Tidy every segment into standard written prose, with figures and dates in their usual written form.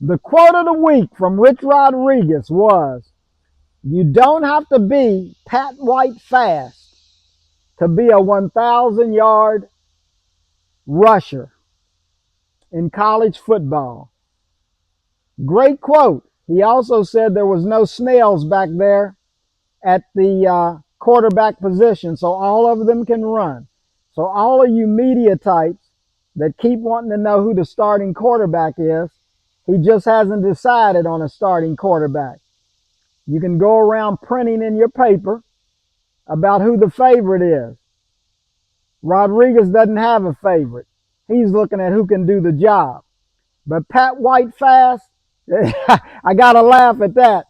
The quote of the week from Rich Rodriguez was, "You don't have to be Pat White fast to be a 1,000-yard rusher in college football." Great quote. He also said there was no snails back there at the quarterback position, so all of them can run. So all of you media types that keep wanting to know who the starting quarterback is, he just hasn't decided on a starting quarterback. You can go around printing in your paper about who the favorite is. Rodriguez doesn't have a favorite. He's looking at who can do the job. But Pat White fast, I got to laugh at that,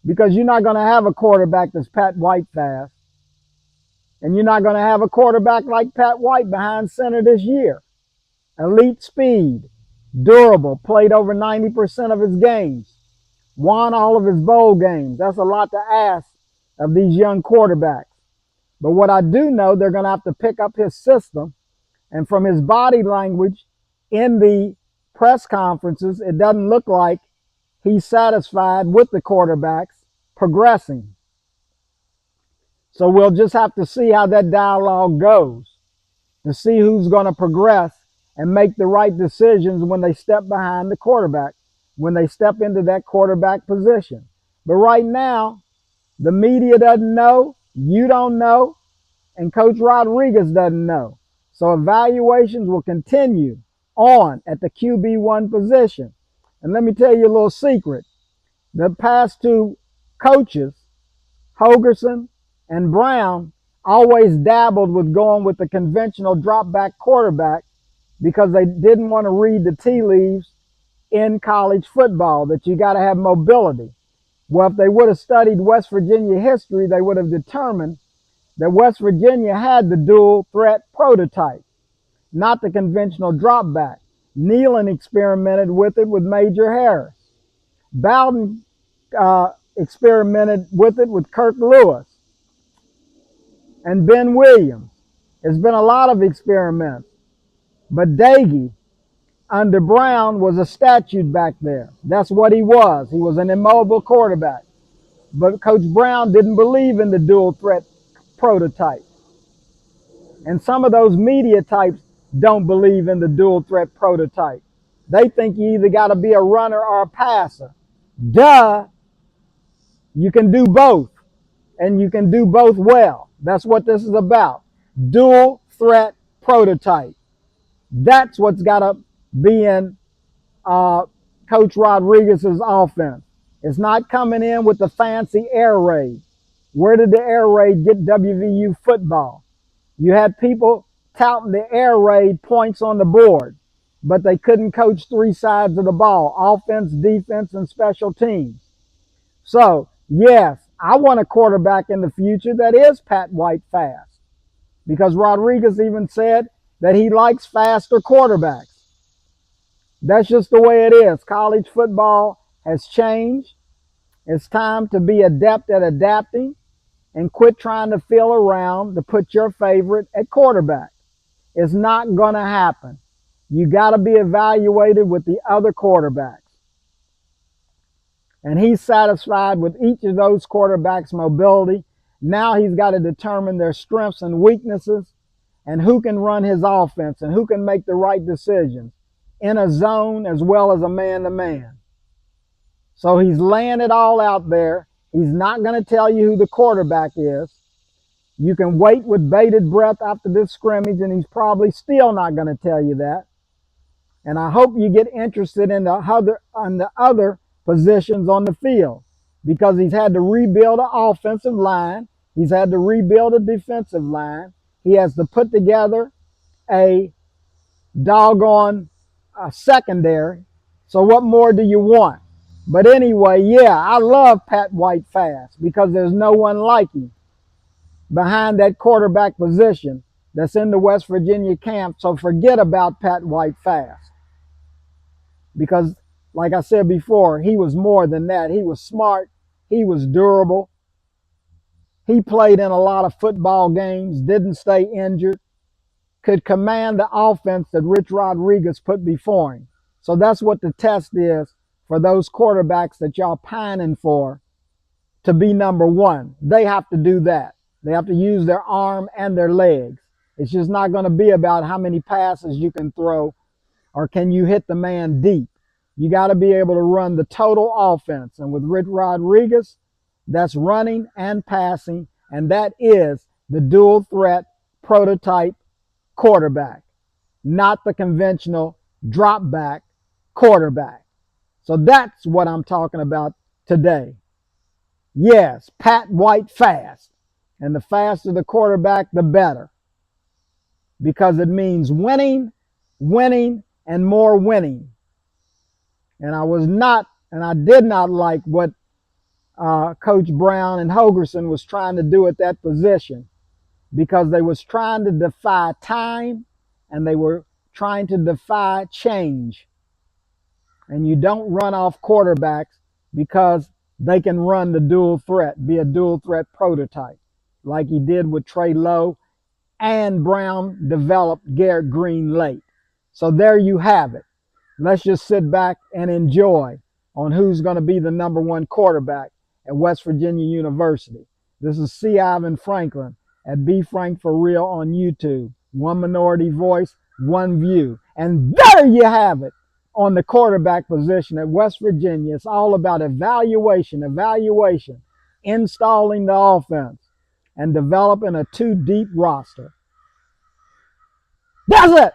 because you're not going to have a quarterback that's Pat White fast. And you're not going to have a quarterback like Pat White behind center this year. Elite speed, durable, played over 90% of his games, won all of his bowl games. That's a lot to ask of these young quarterbacks. But what I do know, they're going to have to pick up his system. And from his body language in the press conferences, it doesn't look like he's satisfied with the quarterbacks progressing. So we'll just have to see how that dialogue goes to see who's going to progress and make the right decisions when they step behind the quarterback, when they step into that quarterback position. But right now, the media doesn't know, you don't know, and Coach Rodriguez doesn't know. So evaluations will continue on at the QB1 position. And let me tell you a little secret. The past two coaches, Hogerson and Brown, always dabbled with going with the conventional drop back quarterback because they didn't want to read the tea leaves in college football, that you got to have mobility. Well, if they would have studied West Virginia history, they would have determined that West Virginia had the dual threat prototype, not the conventional drop back. Nealon experimented with it with Major Harris. Bowden experimented with it with Kirk Lewis and Ben Williams. There's been a lot of experiments. But Dagey, under Brown, was a statue back there. That's what he was. He was an immobile quarterback. But Coach Brown didn't believe in the dual threat prototype. And some of those media types don't believe in the dual threat prototype. They think you either got to be a runner or a passer. Duh. You can do both. And you can do both well. That's what this is about. Dual threat prototype. That's what's got to be in Coach Rodriguez's offense. It's not coming in with the fancy air raid. Where did the air raid get WVU football? You had people touting the air raid points on the board, but they couldn't coach three sides of the ball: offense, defense, and special teams. So, yes, I want a quarterback in the future that is Pat White fast, because Rodriguez even said that he likes faster quarterbacks. That's just the way it is. College football has changed. It's time to be adept at adapting and quit trying to feel around to put your favorite at quarterback. It's not going to happen. You got to be evaluated with the other quarterbacks. And he's satisfied with each of those quarterbacks' mobility. Now he's got to determine their strengths and weaknesses and who can run his offense and who can make the right decisions in a zone as well as a man-to-man. So he's laying it all out there. He's not going to tell you who the quarterback is. You can wait with bated breath after this scrimmage, and he's probably still not going to tell you that. And I hope you get interested in the other positions on the field, because he's had to rebuild an offensive line. He's had to rebuild a defensive line. He has to put together a doggone secondary. So what more do you want? But anyway, yeah, I love Pat White fast because there's no one like him behind that quarterback position that's in the West Virginia camp. So forget about Pat White fast, because like I said before, he was more than that. He was smart. He was durable. He played in a lot of football games, didn't stay injured, could command the offense that Rich Rodriguez put before him. So that's what the test is for those quarterbacks that y'all pining for to be number one. They have to do that. They have to use their arm and their legs. It's just not going to be about how many passes you can throw or can you hit the man deep. You got to be able to run the total offense. And with Rich Rodriguez, that's running and passing, and that is the dual threat prototype quarterback, not the conventional drop back quarterback. So that's what I'm talking about today. Yes, Pat White fast. And the faster the quarterback, the better. Because it means winning, winning, and more winning. And I did not like what Coach Brown and Hogerson was trying to do at that position, because they was trying to defy time and they were trying to defy change. And you don't run off quarterbacks because they can run the dual threat, be a dual threat prototype, like he did with Trey Lowe, and Brown developed Garrett Green late. So there you have it. Let's just sit back and enjoy on who's going to be the number one quarterback at West Virginia University. This is C. Ivan Franklin at Be Frank for Real on YouTube. One minority voice, one view. And there you have it on the quarterback position at West Virginia. It's all about evaluation, installing the offense, and developing a two-deep roster. That's it.